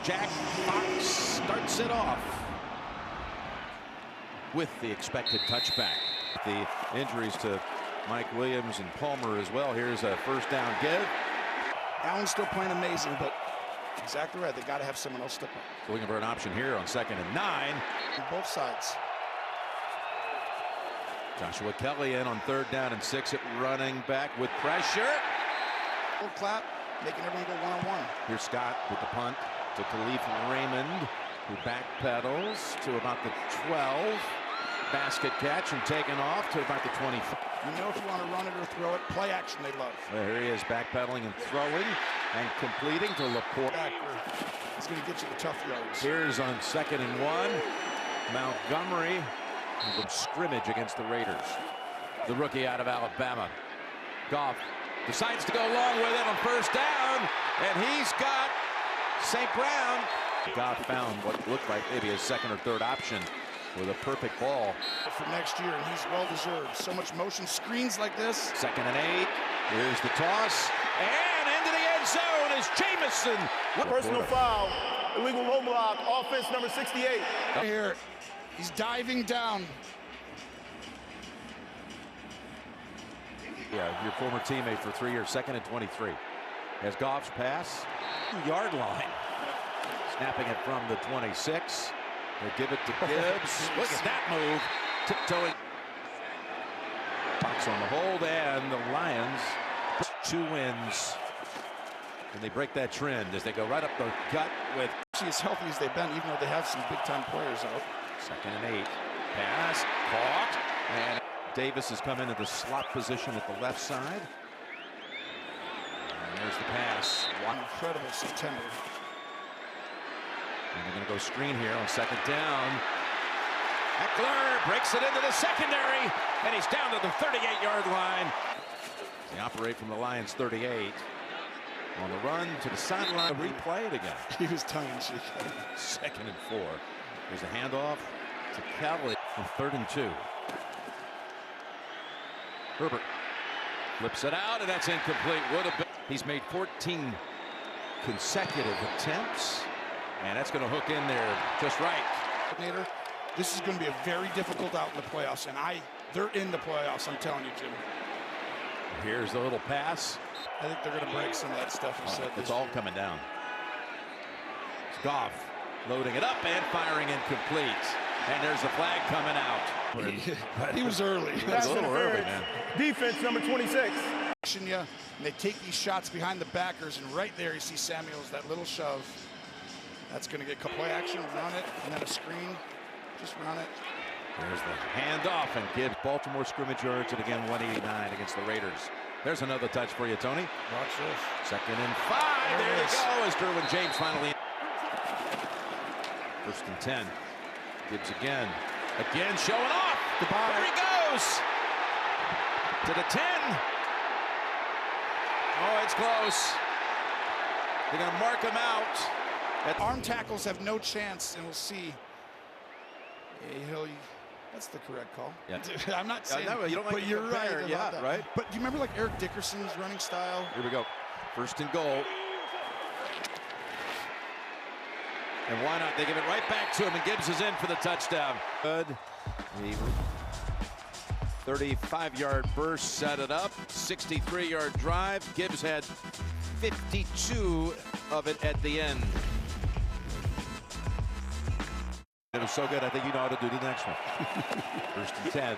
Jack Fox starts it off with the expected touchback. The injuries to Mike Williams and Palmer as well. Here's a first down give. Allen's still playing amazing, but exactly right. They got to have someone else step up. Looking for an option here on 2nd and 9. On both sides. Joshua Kelly in on 3rd down and 6 at running back with pressure. Full clap, making everyone go one-on-one. Here's Scott with the punt to Khalif Raymond, who backpedals to about the 12. Basket catch and taken off to about the 20. You know, if you want to run it or throw it, play action they love. There he is, backpedaling and throwing and completing to Laporte. He's going to get you the tough yards. Here's on 2nd and 1. Montgomery with scrimmage against the Raiders. The rookie out of Alabama. Goff decides to go long with it on 1st down, and he's got St. Brown. Goff found what looked like maybe his 2nd or 3rd option with a perfect ball. For next year, and he's well-deserved. So much motion, screens like this. 2nd and 8. Here's the toss, and into the end zone is Jamison. Personal foul, illegal low block, offense number 68. Here, he's diving down. Yeah, your former teammate for 3 years, 2nd and 23. As Goff's pass, 2-yard line. Snapping it from the 26. They give it to Gibbs. Look at that move. Tiptoeing. Fox on the hold, and the Lions 2 wins. And they break that trend as they go right up the gut with. As healthy as they've been, even though they have some big-time players out. 2nd and 8. Pass caught, and Davis has come into the slot position at the left side. And there's the pass. Incredible September. And they're going to go screen here on 2nd down. Eckler breaks it into the secondary, and he's down to the 38-yard line. They operate from the Lions 38. On the run to the sideline, replay it again. He was tongue-in-cheek. 2nd and 4. There's a handoff to Kelly on 3rd and 2. Herbert flips it out, and that's incomplete. Would have been. He's made 14 consecutive attempts, and that's going to hook in there just right. This is going to be a very difficult out in the playoffs, and they're in the playoffs, I'm telling you, Jim. Here's the little pass. I think they're going to break some of that stuff you said. It's all coming down. It's Goff loading it up and firing incomplete. And there's the flag coming out. He was early. That's a little early, man. Defense number 26. And they take these shots behind the backers, and right there you see Samuels, that little shove. That's going to get play action, run it, and then a screen. Just run it. There's the handoff, and gives Baltimore scrimmage yards, and again 189 against the Raiders. There's another touch for you, Tony. Watch this. 2nd and 5. There you go, as Derwin James finally. 1st and 10. Gibbs again showing off. Goodbye. There he goes to the 10. Oh, it's close. They're going to mark him out. Arm tackles have no chance, and we'll see. That's the correct call. Yeah. I'm not saying, you don't like but you're right about yeah, that. Right? But do you remember like Eric Dickerson's running style? Here we go. 1st and goal. And why not? They give it right back to him, and Gibbs is in for the touchdown. Good. The 35-yard burst set it up. 63-yard drive. Gibbs had 52 of it at the end. It was so good, I think you know how to do the next one. 1st and 10.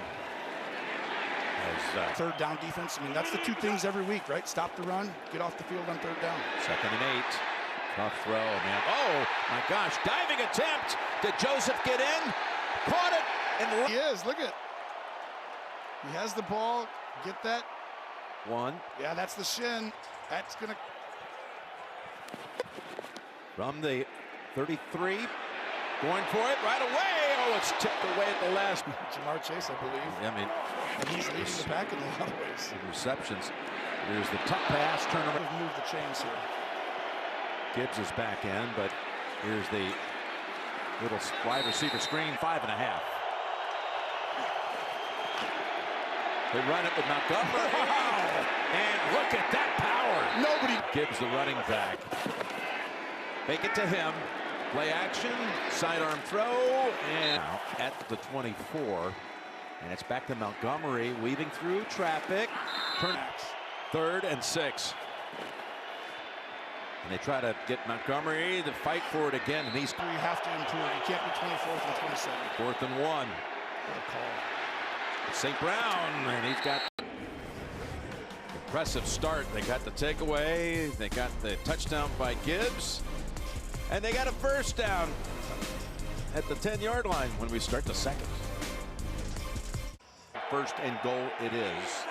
As, 3rd down defense. I mean, that's the 2 things every week, right? Stop the run, get off the field on 3rd down. 2nd and 8. Tough throw, man. Oh, my gosh. Diving attempt. Did Joseph get in? Caught it. And he is. Look at. He has the ball. Get that. 1. Yeah, that's the shin. That's going to. From the 33. Going for it right away. Oh, it's tipped away at the last. Jamar Chase, I believe. Yeah, I mean. And he's leading the pack in a lot of ways. The receptions. Here's the tough pass. Turnover. Move the chains here. Gibbs is back in, but here's the little wide receiver screen, 5.5. They run it with Montgomery. And look at that power. Nobody. Gibbs, the running back. Fake it to him. Play action, sidearm throw, and at the 24. And it's back to Montgomery, weaving through traffic. Turn 3rd and 6. And they try to get Montgomery to fight for it again, and he's... You have to improve. You can't be 24th and 27th. 4th and 1. What a call. St. Brown, and he's got impressive start. They got the takeaway. They got the touchdown by Gibbs. And they got a first down at the 10-yard line when we start the second. 1st and goal it is.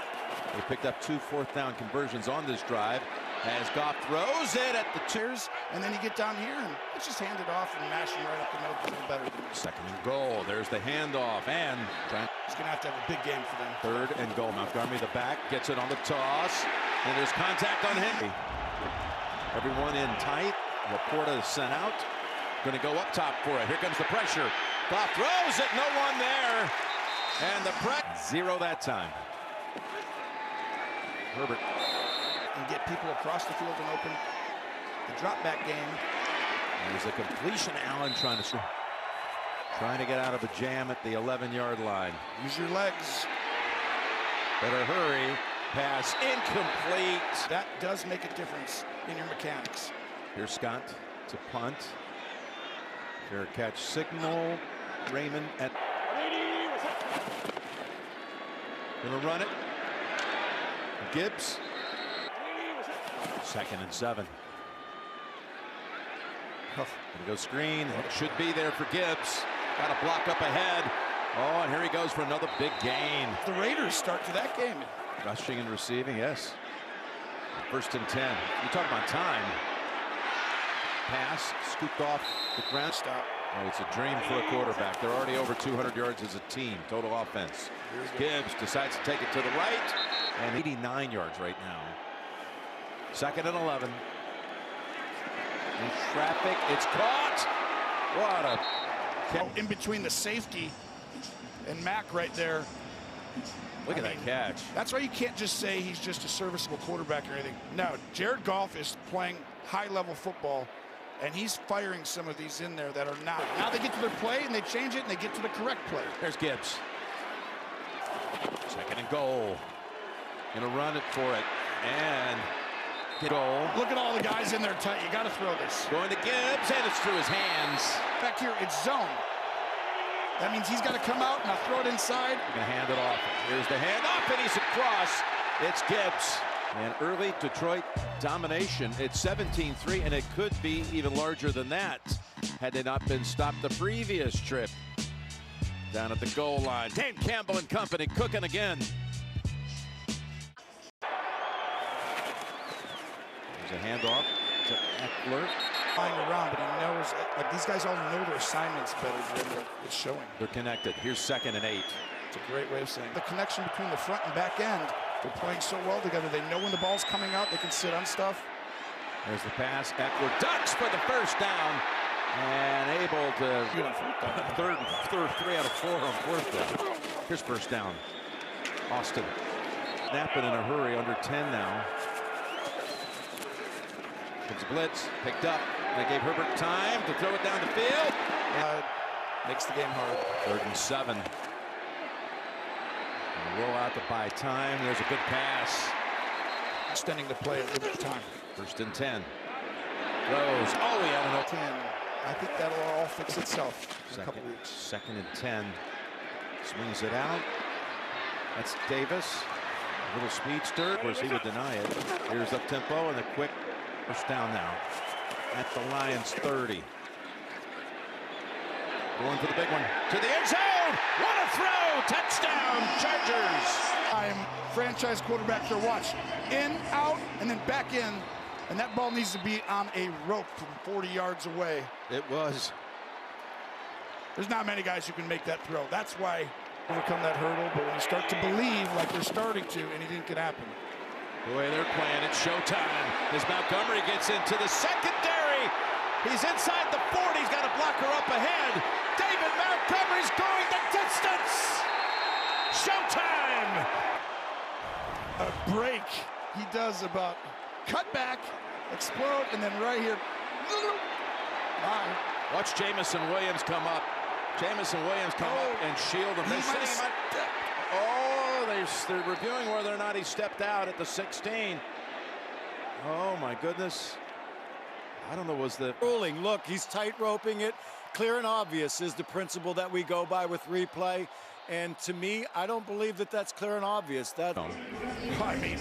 They picked up 2 4th-down conversions on this drive as Goff throws it at the cheers, and then you get down here and let's just hand it off and mash him right up the middle. A little better than 2nd and goal. There's the handoff, and he's going to have a big game for them. 3rd and goal. Montgomery, the back, gets it on the toss, and there's contact on Henry. Everyone in tight. Laporta is sent out. Going to go up top for it. Here comes the pressure. Goff throws it. No one there. And the press. 0 that time. Herbert. And get people across the field and open. The drop back game. There's a completion. Allen trying to get out of a jam at the 11-yard line. Use your legs. Better hurry. Pass incomplete. That does make a difference in your mechanics. Here's Scott to punt. Fair catch signal. Raymond at. Gonna run it. Gibbs. 2nd and 7. Gonna go screen. It should be there for Gibbs. Got a block up ahead. Oh, and here he goes for another big gain. The Raiders start to that game. Rushing and receiving, yes. 1st and 10. You talk about time. Pass, scooped off the ground. Stop. Oh, it's a dream for a quarterback. They're already over 200 yards as a team, total offense. Gibbs decides to take it to the right, and 89 yards right now. 2nd and 11. In traffic, it's caught. What a... In between the safety and Mack right there. Look at that catch. That's why you can't just say he's just a serviceable quarterback or anything. No, Jared Goff is playing high-level football, and he's firing some of these in there that are not. Now they get to their play, and they change it, and they get to the correct play. There's Gibbs. 2nd and goal. Gonna run it for it, and goal. Look at all the guys in there tight. You got to throw this. Going to Gibbs, and it's through his hands. Back here, it's zone. That means he's got to come out, now throw it inside. Gonna hand it off. Here's the hand off, and he's across. It's Gibbs. And early Detroit domination. It's 17-3, and it could be even larger than that had they not been stopped the previous trip. Down at the goal line. Dan Campbell and company cooking again. There's a handoff to Eckler. Flying around, but he knows, like these guys all know their assignments better than it's showing. They're connected. Here's 2nd and 8. It's a great way of saying the connection between the front and back end. They're playing so well together. They know when the ball's coming out. They can sit on stuff. There's the pass. Eckler ducks for the first down and able to third 3 out of 4 on 4th down. Here's first down. Austin snapping in a hurry, under 10 now. It's blitz picked up. They gave Herbert time to throw it down the field. Makes the game hard. 3rd and 7. And roll out to buy time. There's a good pass. Extending the play a little bit of time. 1st and 10. Throws. Oh, he had an 10. I think that'll all fix itself in a couple weeks. 2nd and 10. Swings it out. That's Davis. A little speedster. Of course, he would deny it. Here's up tempo and a quick first down now at the Lions 30. Going for the big one to the end zone. What a throw! Touchdown, Chargers. I'm franchise quarterback there. Watch. In, out, and then back in. And that ball needs to be on a rope from 40 yards away. It was. There's not many guys who can make that throw. That's why overcome that hurdle. But when you start to believe like they're starting to, anything can happen. The way they're playing, it's showtime. As Montgomery gets into the secondary. He's inside the 40. He's got a blocker up ahead. David Montgomery's going the distance. Showtime. A break. He does about cut back, explode, and then right here, Wow. Watch Jamison Williams come up. Jamison Williams come up and shield him. They say he might. Oh, they're reviewing whether or not he stepped out at the 16. Oh my goodness. I don't know, was the ruling. Look, he's tight roping it. Clear and obvious is the principle that we go by with replay. And to me, I don't believe that that's clear and obvious. That I mean,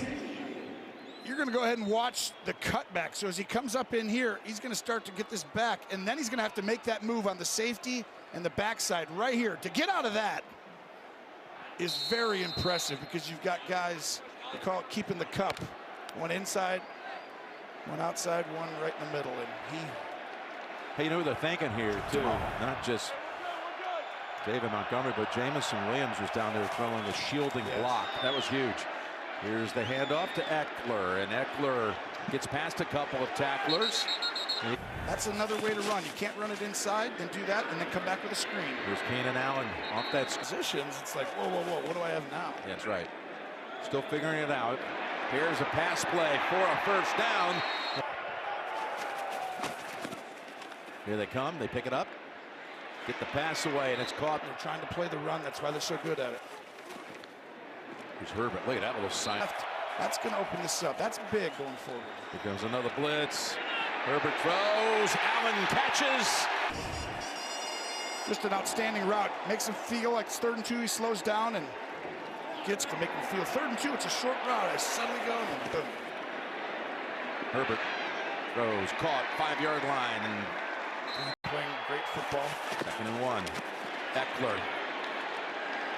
you're going to go ahead and watch the cutback. So as he comes up in here, he's going to start to get this back, and then he's going to have to make that move on the safety and the backside right here. To get out of that is very impressive because you've got guys, they call it keeping the cup. One inside, one outside, one right in the middle, and he... Hey, you know who they're thinking here, too? Not just David Montgomery, but Jamison Williams was down there throwing a shielding block. That was huge. Here's the handoff to Ekeler, and Ekeler gets past a couple of tacklers. That's another way to run. You can't run it inside, then do that, and then come back with a screen. Here's Keenan Allen off that positions. It's like, whoa, whoa, whoa, what do I have now? That's right. Still figuring it out. Here's a pass play for a first down. Here they come. They pick it up. Get the pass away, and it's caught. They're trying to play the run. That's why they're so good at it. Here's Herbert. Look at that little sign. That's going to open this up. That's big going forward. Here comes another blitz. Herbert throws. Allen catches. Just an outstanding route. Makes him feel like it's 3rd and 2. He slows down and gets to make him feel 3rd and 2. It's a short route. I suddenly go and boom. Herbert throws. Caught. 5-yard line. And playing great football. 2nd and 1. Ekeler.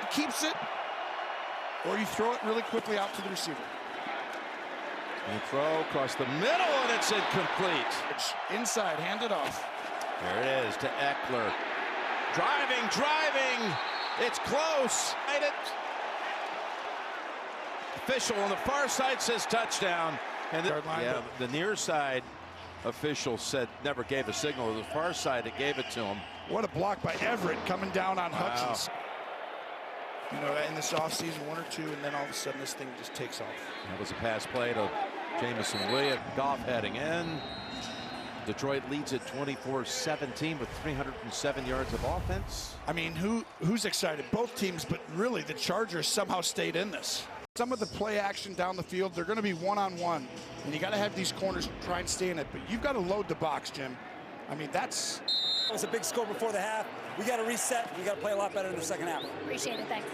He keeps it, or you throw it really quickly out to the receiver. And throw across the middle, and it's incomplete. Inside, hand it off. There it is to Ekeler. Driving. It's close. Official on the far side says touchdown. And the near side official said never gave a signal. The far side, it gave it to him. What a block by Everett coming down on Hutchins. You know, in this offseason, 1 or 2, and then all of a sudden this thing just takes off. That was a pass play to Jamison Williams. Goff heading in. Detroit leads at 24-17 with 307 yards of offense. I mean, who's excited? Both teams, but really the Chargers somehow stayed in this. Some of the play action down the field, they're going to be one-on-one, and you got to have these corners try and stay in it, but you've got to load the box, Jim. I mean, that's... It was a big score before the half. We got to reset. We got to play a lot better in the second half. Appreciate it. Thanks.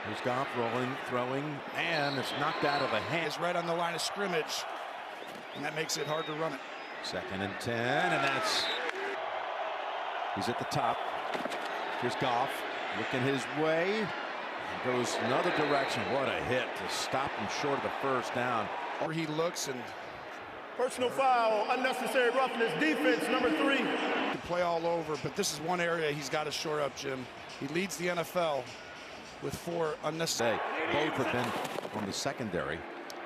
Here's Goff rolling, throwing, and it's knocked out of the hand. It's right on the line of scrimmage, and that makes it hard to run it. 2nd and 10, and that's... He's at the top. Here's Goff looking his way. Goes another direction. What a hit to stop him short of the first down. Or he looks and... Personal foul, unnecessary roughness, defense, number 3. To play all over, but this is one area he's got to shore up, Jim. He leads the NFL with 4 unnecessary. Both have been on the secondary.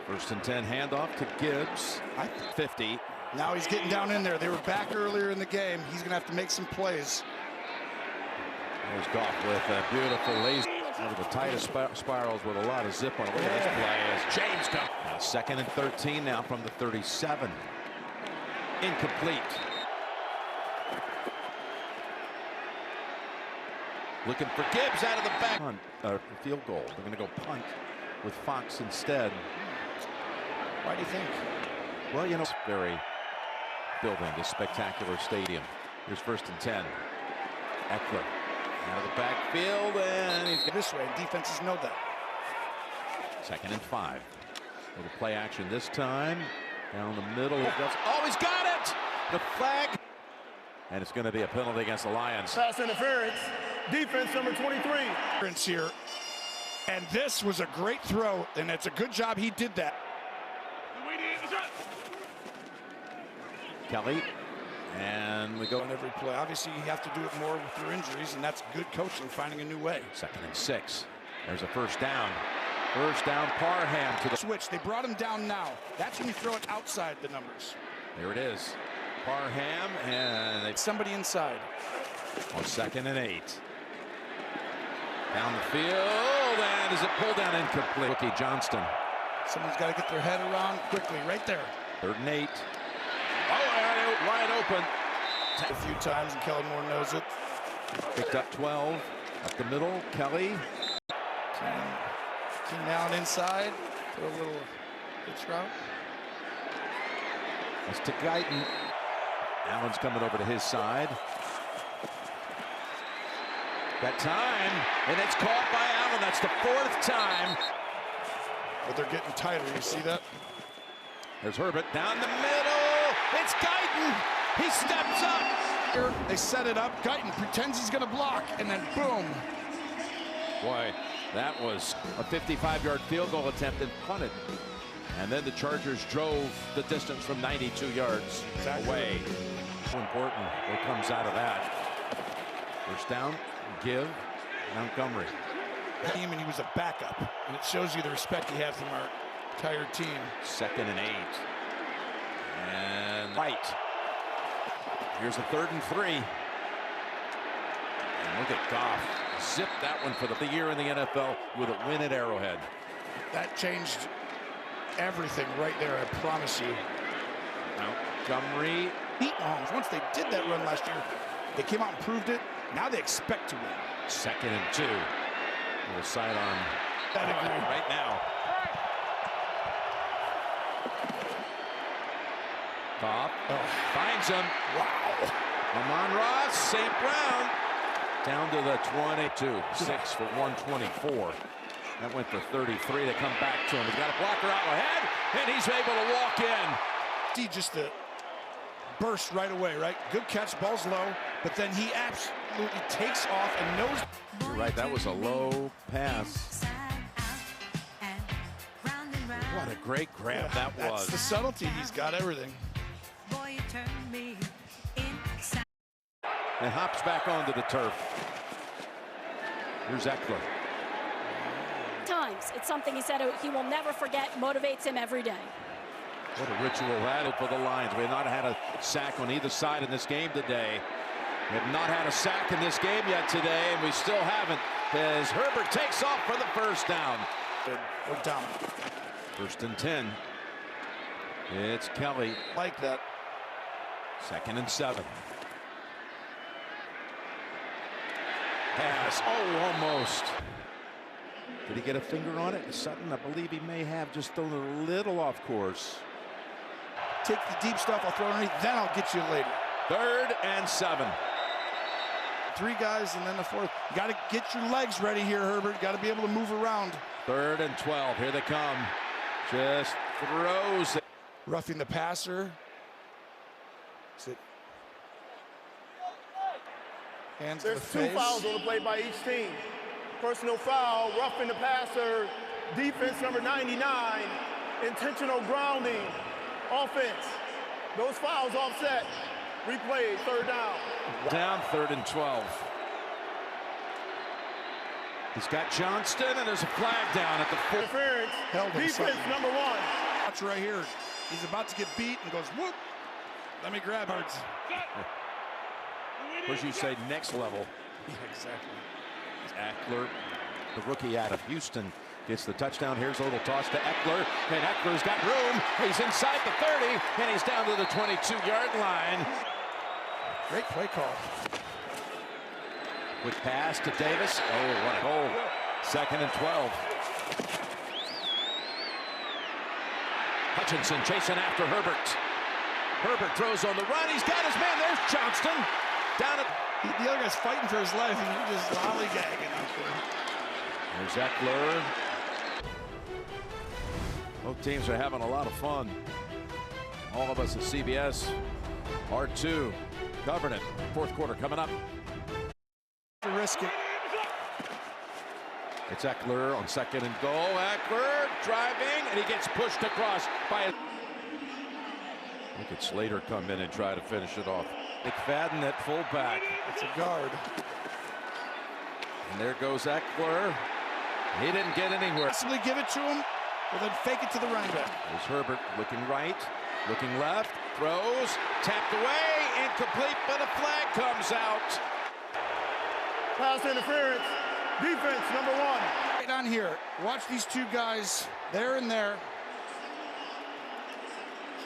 1st and 10, handoff to Gibbs. 50. Now he's getting down in there. They were back earlier in the game. He's going to have to make some plays. There's Goff with a beautiful lazy. One of the tightest spirals with a lot of zip on it. Look at this play as James comes. Now 2nd and 13 now from the 37. Incomplete. Looking for Gibbs out of the back. Field goal. They're going to go punt with Fox instead. Why do you think? Well, you know, very building this spectacular stadium. Here's 1st and 10. Ekeler. Out of the backfield, and he's this way. Defenses know that. 2nd and 5. Little play action this time. Down the middle. Oh, he's got it! The flag. And it's going to be a penalty against the Lions. Pass interference, defense number 23. Here. And this was a great throw, and it's a good job he did that. Kelly. And we go on every play. Obviously, you have to do it more with your injuries, and that's good coaching, finding a new way. 2nd and 6. There's a first down. First down, Parham to the switch. They brought him down now. That's when you throw it outside the numbers. There it is. Parham, and it's somebody inside. On 2nd and 8. Down the field, and is it pulled down incomplete? Rookie Johnston. Someone's got to get their head around quickly, right there. 3rd and 8. wide open. A few times, and Kellen Moore knows it. Picked up 12. Up the middle, Kelly. Keenan Allen inside. Throw a little pitch route. That's to Guyton. Allen's coming over to his side. Got time, and it's caught by Allen. That's the 4th time. But they're getting tighter. You see that? There's Herbert down the middle. It's Guyton. He steps up. Here, they set it up. Guyton pretends he's going to block, and then boom. Boy, that was a 55-yard field goal attempt and punted. And then the Chargers drove the distance from 92 yards away. So important what comes out of that. First down, give, Montgomery. And he was a backup, and it shows you the respect he has from our entire team. 2nd and 8. And White. Here's a 3rd and 3. And look at Goff. Zip that one for the year in the NFL with a win at Arrowhead. That changed everything right there, I promise you. Montgomery. Beat Mahomes. Once they did that run last year, they came out and proved it. Now they expect to win. 2nd and 2. Little sidearm right now. Goff finds him. Wow. Amon-Ra, St. Brown down to the 22. 6 for 124. That went for 33. They come back to him. He's got a blocker out ahead, and he's able to walk in. See just the burst right away, right? Good catch, ball's low, but then he absolutely takes off and knows. You're right, that was a low pass. What a great grab that was. That's the subtlety. He's got everything. And hops back onto the turf. Here's Eckler. Times. It's something he said he will never forget, motivates him every day. What a ritual that is for the Lions. We have not had a sack on either side in this game today. We have not had a sack in this game yet today, and we still haven't, as Herbert takes off for the first down. We're down. 1st and 10. It's Kelly. Like that. 2nd and 7. Pass. Oh, almost. Did he get a finger on it? Sutton, I believe he may have just thrown a little off course. Take the deep stuff, I'll throw it underneath, then I'll get you later. 3rd and 7. 3 guys and then the 4th. You got to get your legs ready here, Herbert. You got to be able to move around. 3rd and 12. Here they come. Just throws it. Roughing the passer. Sit. Hands to the There's face. 2 fouls on the play by each team. Personal foul, roughing the passer, defense number 99, intentional grounding, offense. Those fouls offset. Replay, 3rd down. Down 3rd and 12. He's got Johnston, and there's a flag down at the 4th. Interference, Held him defense something. number 1. Watch right here. He's about to get beat and goes, whoop. Let me grab Hurts. Of course, you say next level. Yeah, exactly. Eckler, the rookie out of Houston, gets the touchdown. Here's a little toss to Eckler, and Eckler's got room. He's inside the 30, and he's down to the 22-yard line. Great play call. Quick pass to Davis. Oh, what a goal. 2nd and 12. Hutchinson chasing after Herbert. Herbert throws on the run. He's got his man. There's Johnston. Down at The other guy's fighting for his life, and you're just lollygagging out there. There's Eckler. Both teams are having a lot of fun. All of us at CBS, R2, covering it. 4th quarter coming up. To risk it. It's Eckler on 2nd and goal. Eckler driving, and he gets pushed across by a... Look at Slater come in and try to finish it off. McFadden at fullback. It's a guard. And there goes Eckler. He didn't get anywhere. Possibly give it to him, or then fake it to the running back. There's Herbert looking right, looking left, throws, tapped away, incomplete, but a flag comes out. Pass interference, defense number 1. Right on here. Watch these 2 guys there and there.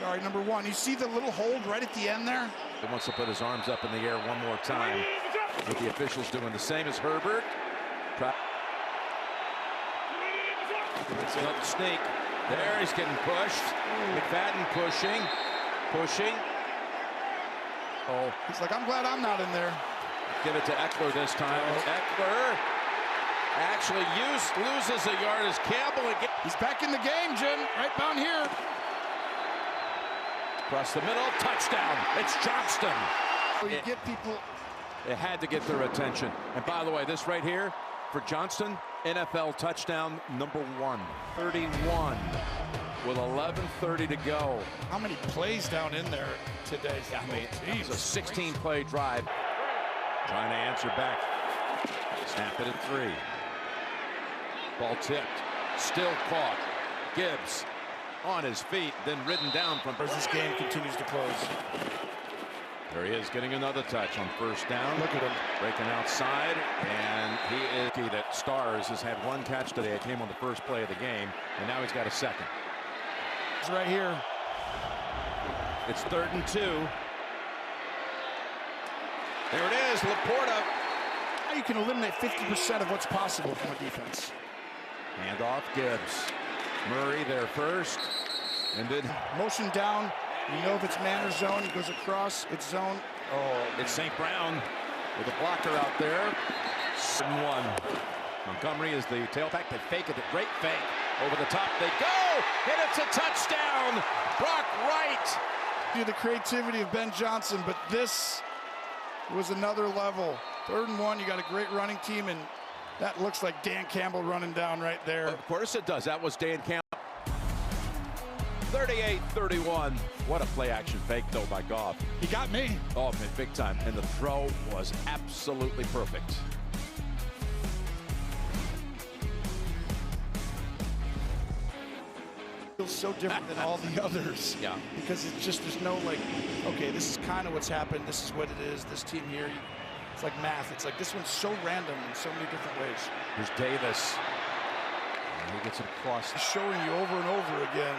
Sorry, number 1. You see the little hold right at the end there? He wants to put his arms up in the air one more time. With the officials doing the same as Herbert. It's another snake. There, he's getting pushed. McFadden pushing. Oh, He's like, I'm glad I'm not in there. give it to Eckler this time. Eckler actually loses a yard as Campbell again. He's back in the game, Jim. Right down here. Across the middle, touchdown. It's Johnston. You get people. It had to get their attention. And by the way, this right here for Johnston, NFL touchdown number 1. 31 with 11:30 to go. How many plays down in there today? It's a 16-play drive. Trying to answer back. Snap it at 3. Ball tipped. Still caught. Gibbs on his feet, then ridden down from. As this game continues to close. There he is, getting another touch on first down. Look at him. Breaking outside, and he is key that Stars has had 1 catch today. It came on the first play of the game, and now he's got a second. It's right here. It's 3rd and 2. There it is, Laporta. Now you can eliminate 50% of what's possible from a defense. Handoff, Gibbs. Murray there first, and then Motion down. You know if it's man or zone. He goes across. It's zone. oh, it's St. Brown with a blocker out there. 1. Montgomery is the tailback. They fake it. A great fake. Over the top they go, and it's a touchdown. Brock Wright. The creativity of Ben Johnson, but this was another level. 3rd and 1. You got a great running team, and that looks like Dan Campbell running down right there. Of course it does. That was Dan Campbell. 38-31. What a play-action fake, though, by Goff. He got me. Oh, man, big time. And the throw was absolutely perfect. Feels so different than all the others. Yeah. Because it's just, there's no like, okay, this is kind of what's happened. This is what it is. This team here, it's like math. It's like this one's so random in so many different ways. Here's Davis. And he gets it across. Showing you over and over again.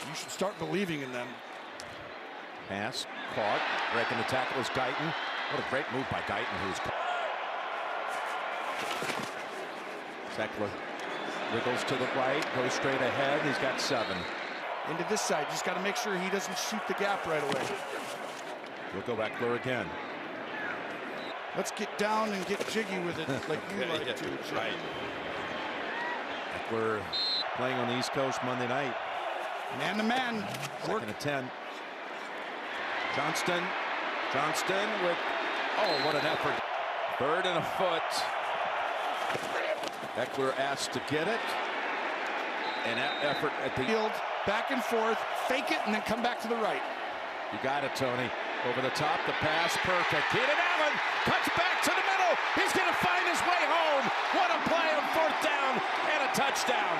You should start believing in them. Pass, caught, breaking the tackle is Guyton. What a great move by Guyton, who's caught. Eckler wiggles to the right, goes straight ahead. He's got 7. Into this side, just got to make sure he doesn't shoot the gap right away. We'll go Eckler again. Let's get down and get jiggy with it like you like to. Jim. Right. Eckler playing on the East Coast Monday night. Man to man. 2nd and 10. Johnston with, oh, what an effort. 3rd and a foot. Eckler asked to get it. And that effort at the Field, back and forth, fake it, and then come back to the right. You got it, Tony. Over the top, the pass, perfect. Keenan Allen cuts back to the middle. He's going to find his way home. What a play on 4th down and a touchdown.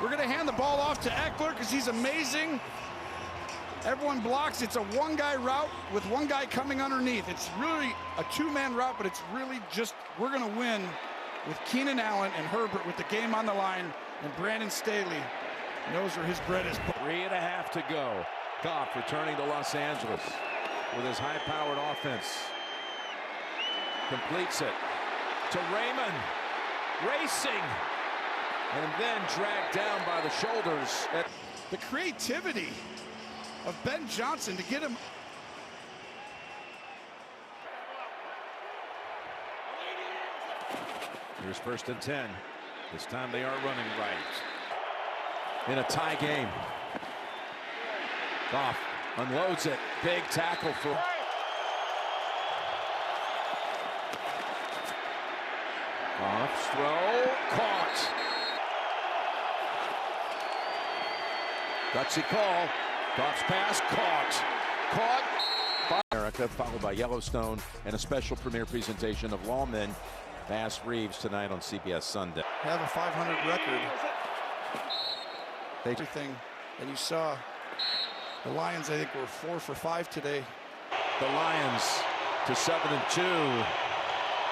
We're going to hand the ball off to Eckler because he's amazing. Everyone blocks. It's a 1-guy route with 1 guy coming underneath. It's really a 2-man route, but it's really just, we're going to win with Keenan Allen and Herbert with the game on the line, and Brandon Staley knows where his bread is. 3.5 to go. Goff returning to Los Angeles with his high-powered offense. Completes it to Raymond. Racing. And then dragged down by the shoulders. The creativity of Ben Johnson to get him. Here's 1st and 10. This time they are running right. In a tie game. Goff unloads it. Big tackle for. Goff's throw. Caught. Gutsy call. Goff's pass. Caught by America, followed by Yellowstone and a special premiere presentation of Lawmen. Bass Reeves tonight on CBS Sunday. Have a 500 record. Everything, and you saw the Lions, I think, were 4 for 5 today. The Lions to 7-2.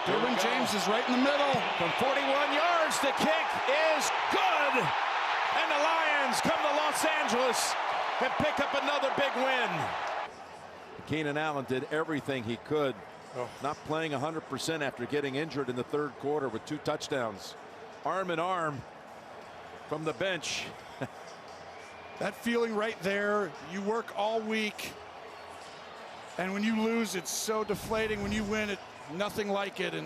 Derwin James is right in the middle. From 41 yards, the kick is good. And the Lions come to Los Angeles and pick up another big win. Keenan Allen did everything he could. Not playing 100% after getting injured in the third quarter with 2 touchdowns. Arm in arm from the bench. That feeling right there, you work all week, and when you lose, it's so deflating. When you win, it nothing like it. And